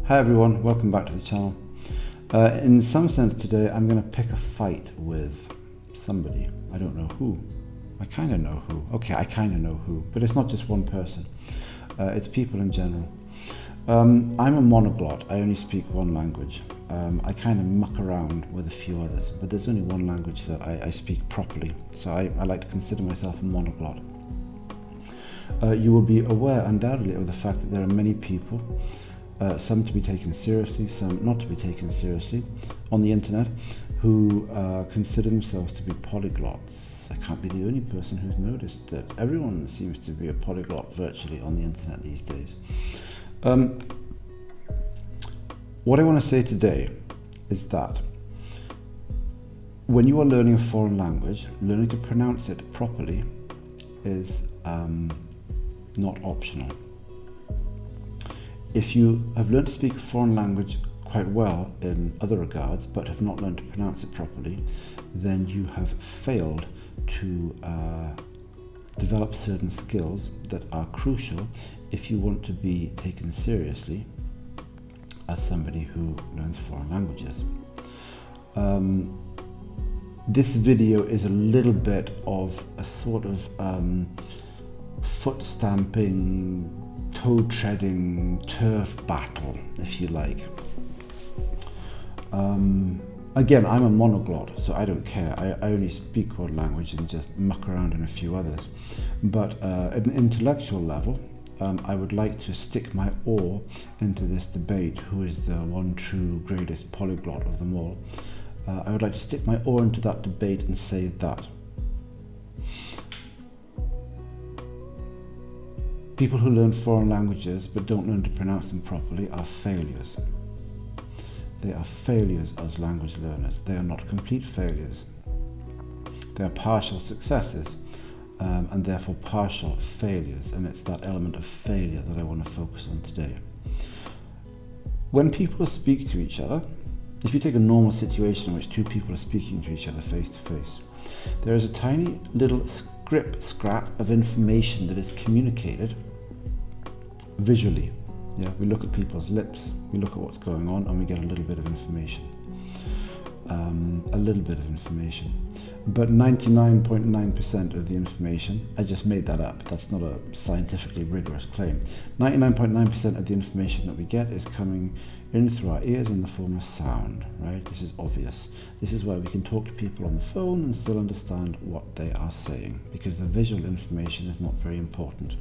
Hi everyone, welcome back to the channel. In some sense today I'm going to pick a fight with somebody. I don't know who. I kind of know who. Okay, I kind of know who, but it's not just one person. It's people in general. I'm a monoglot. I only speak one language. I kind of muck around with a few others, but there's only one language that I speak properly, so I like to consider myself a monoglot. You will be aware undoubtedly of the fact that there are many people, some to be taken seriously, some not to be taken seriously, on the internet who consider themselves to be polyglots. I can't be the only person who's noticed that. Everyone seems to be a polyglot virtually on the internet these days. What I want to say today is that when you are learning a foreign language, learning to pronounce it properly is not optional. If you have learned to speak a foreign language quite well in other regards, but have not learned to pronounce it properly, then you have failed to develop certain skills that are crucial if you want to be taken seriously as somebody who learns foreign languages. This video is a little bit of a sort of foot stamping, toe treading, turf battle, if you like. Again, I'm a monoglot, so I don't care. I only speak one language and just muck around in a few others. But at an intellectual level, I would like to stick my oar into this debate, who is the one true greatest polyglot of them all. I would like to stick my oar into that debate and say that people who learn foreign languages but don't learn to pronounce them properly are failures. They are failures as language learners. They are not complete failures. They are partial successes. And therefore partial failures, and it's that element of failure that I want to focus on today. When people speak to each other, if you take a normal situation in which two people are speaking to each other face to face, there is a tiny little scrap of information that is communicated visually. Yeah, we look at people's lips, we look at what's going on, and we get a little bit of information. But 99.9% of the information, I just made that up, that's not a scientifically rigorous claim. 99.9% of the information that we get is coming in through our ears in the form of sound, right? This is obvious. This is why we can talk to people on the phone and still understand what they are saying, because the visual information is not very important.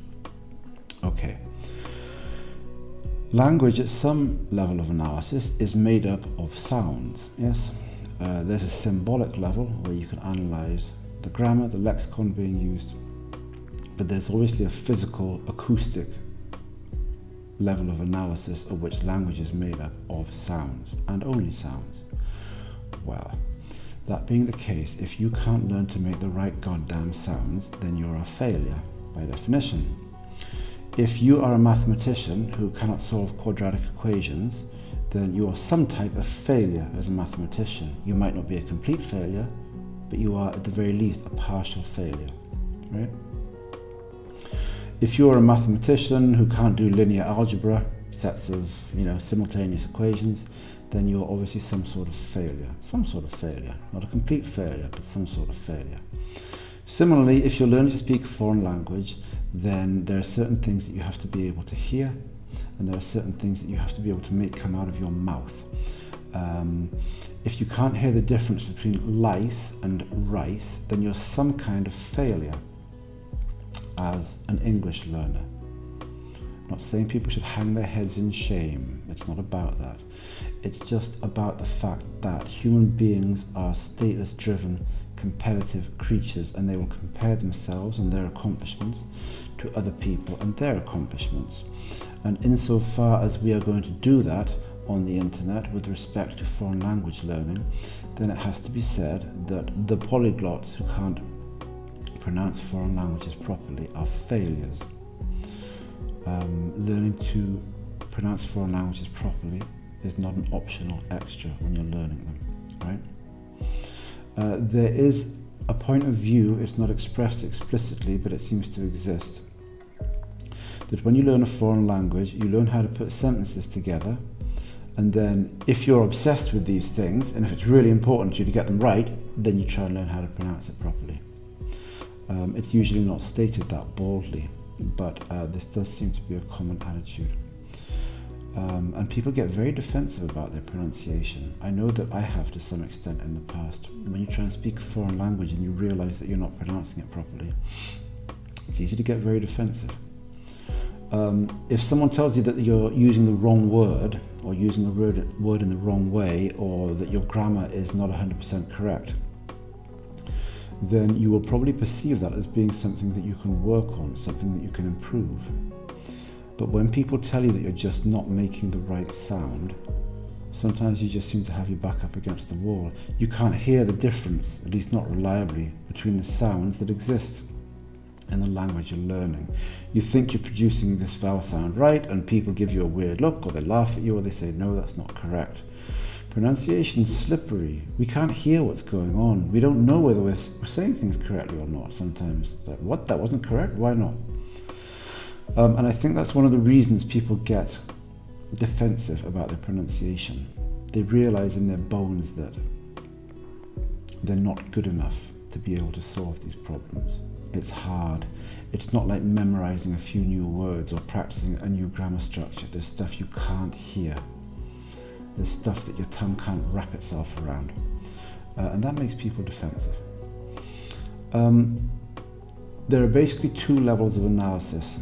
Okay. Language at some level of analysis is made up of sounds, yes? There's a symbolic level where you can analyze the grammar, the lexicon being used, but there's obviously a physical, acoustic level of analysis of which language is made up of sounds, and only sounds. Well, that being the case, if you can't learn to make the right goddamn sounds, then you're a failure by definition. If you are a mathematician who cannot solve quadratic equations, then you are some type of failure as a mathematician. You might not be a complete failure, but you are at the very least a partial failure, right? If you're a mathematician who can't do linear algebra, sets of, simultaneous equations, then you're obviously some sort of failure. Not a complete failure, but some sort of failure. Similarly, if you're learning to speak a foreign language, then there are certain things that you have to be able to hear, and there are certain things that you have to be able to make come out of your mouth. If you can't hear the difference between lice and rice, then you're some kind of failure as an English learner. I'm not saying people should hang their heads in shame. It's not about that. It's just about the fact that human beings are status-driven, competitive creatures, and they will compare themselves and their accomplishments to other people and their accomplishments. And insofar as we are going to do that on the internet with respect to foreign language learning, then it has to be said that the polyglots who can't pronounce foreign languages properly are failures. Learning to pronounce foreign languages properly is not an optional extra when you're learning them, right? There is a point of view, it's not expressed explicitly, but it seems to exist, that when you learn a foreign language, you learn how to put sentences together And then if you're obsessed with these things, and if it's really important to you to get them right, then you try and learn how to pronounce it properly. It's usually not stated that boldly, but this does seem to be a common attitude. And people get very defensive about their pronunciation. I know that I have to some extent in the past. When you try and speak a foreign language and you realize that you're not pronouncing it properly, it's easy to get very defensive. If someone tells you that you're using the wrong word, or using the word in the wrong way, or that your grammar is not 100% correct, then you will probably perceive that as being something that you can work on, something that you can improve. But when people tell you that you're just not making the right sound, sometimes you just seem to have your back up against the wall. You can't hear the difference, at least not reliably, between the sounds that exist in the language you're learning. You think you're producing this vowel sound right, and people give you a weird look, or they laugh at you, or they say, no, that's not correct. Pronunciation's slippery. We can't hear what's going on. We don't know whether we're saying things correctly or not sometimes. Like, what? That wasn't correct? Why not? And I think that's one of the reasons people get defensive about their pronunciation. They realize in their bones that they're not good enough to be able to solve these problems. It's hard. It's not like memorizing a few new words or practicing a new grammar structure. There's stuff you can't hear. There's stuff that your tongue can't wrap itself around. And that makes people defensive. There are basically two levels of analysis.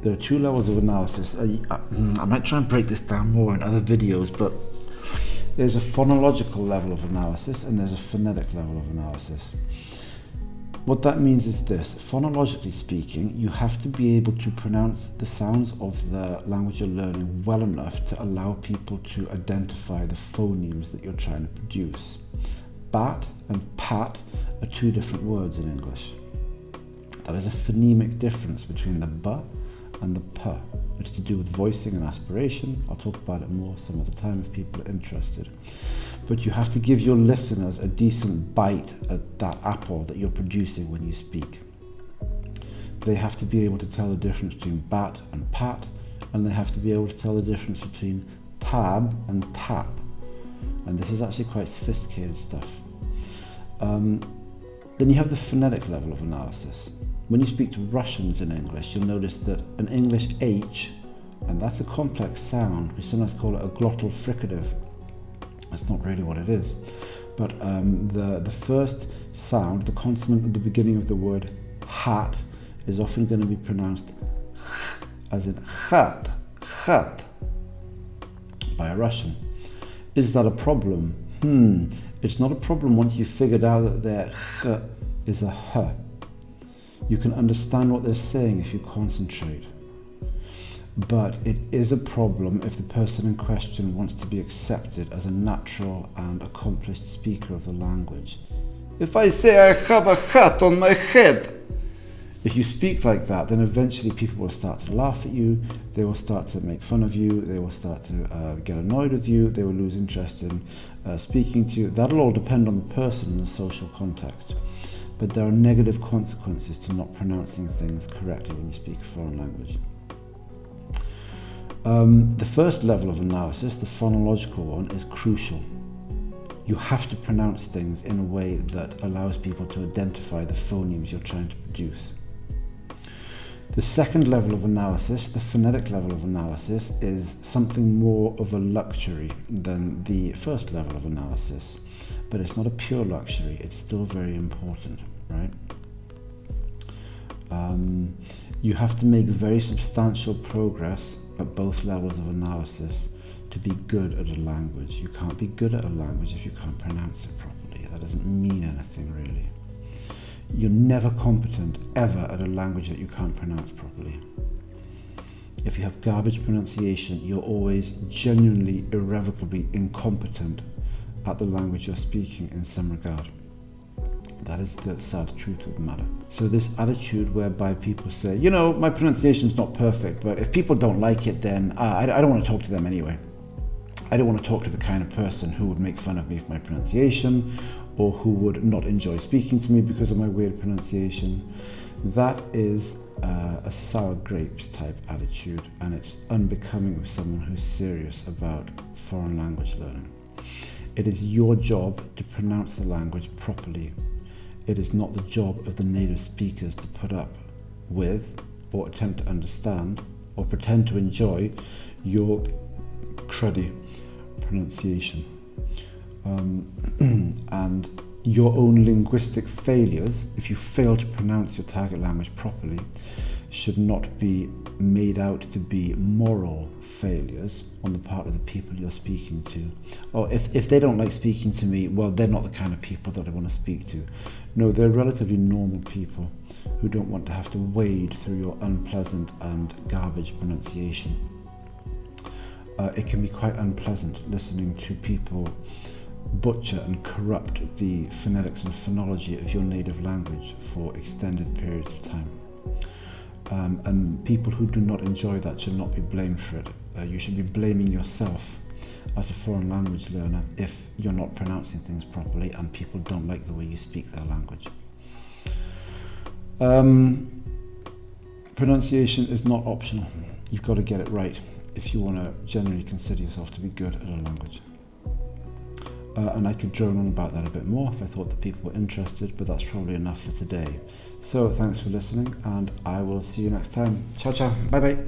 There are two levels of analysis. I might try and break this down more in other videos, but there's a phonological level of analysis and there's a phonetic level of analysis. What that means is this: phonologically speaking, you have to be able to pronounce the sounds of the language you're learning well enough to allow people to identify the phonemes that you're trying to produce. Bat and pat are two different words in English. That is a phonemic difference between the b and the p. It's to do with voicing and aspiration. I'll talk about it more some other time if people are interested. But you have to give your listeners a decent bite at that apple that you're producing when you speak. They have to be able to tell the difference between bat and pat, and they have to be able to tell the difference between tab and tap. And this is actually quite sophisticated stuff. Then you have the phonetic level of analysis. When you speak to Russians in English, you'll notice that an English H, and that's a complex sound, we sometimes call it a glottal fricative. That's not really what it is. But the first sound, the consonant at the beginning of the word hat, is often going to be pronounced as in khat, khat, by a Russian. Is that a problem? It's not a problem once you've figured out that their kh is a h. You can understand what they're saying if you concentrate. But it is a problem if the person in question wants to be accepted as a natural and accomplished speaker of the language. If I say I have a hat on my head, if you speak like that, then eventually people will start to laugh at you, they will start to make fun of you, they will start to get annoyed with you, they will lose interest in speaking to you. That'll all depend on the person and the social context. But there are negative consequences to not pronouncing things correctly when you speak a foreign language. The first level of analysis, the phonological one, is crucial. You have to pronounce things in a way that allows people to identify the phonemes you're trying to produce. The second level of analysis, the phonetic level of analysis, is something more of a luxury than the first level of analysis. But it's not a pure luxury, it's still very important, right? You have to make very substantial progress at both levels of analysis to be good at a language. You can't be good at a language if you can't pronounce it properly. That doesn't mean anything really. You're never competent ever at a language that you can't pronounce properly. If you have garbage pronunciation, you're always genuinely, irrevocably incompetent at the language you're speaking in some regard. That is the sad truth of the matter. So this attitude whereby people say, you know, my pronunciation's not perfect, but if people don't like it, then I don't want to talk to them anyway. I don't want to talk to the kind of person who would make fun of me for my pronunciation, or who would not enjoy speaking to me because of my weird pronunciation. That is a sour grapes type attitude, and it's unbecoming of someone who's serious about foreign language learning. It is your job to pronounce the language properly. It is not the job of the native speakers to put up with, or attempt to understand, or pretend to enjoy your cruddy pronunciation. And your own linguistic failures, if you fail to pronounce your target language properly, should not be made out to be moral failures on the part of the people you're speaking to. Or if they don't like speaking to me, well, they're not the kind of people that I want to speak to. No, they're relatively normal people who don't want to have to wade through your unpleasant and garbage pronunciation. It can be quite unpleasant listening to people butcher and corrupt the phonetics and phonology of your native language for extended periods of time. And people who do not enjoy that should not be blamed for it. You should be blaming yourself as a foreign language learner if you're not pronouncing things properly and people don't like the way you speak their language. Pronunciation is not optional. You've got to get it right if you want to generally consider yourself to be good at a language. And I could drone on about that a bit more if I thought that people were interested, but that's probably enough for today. So thanks for listening, and I will see you next time. Ciao, ciao. Bye-bye.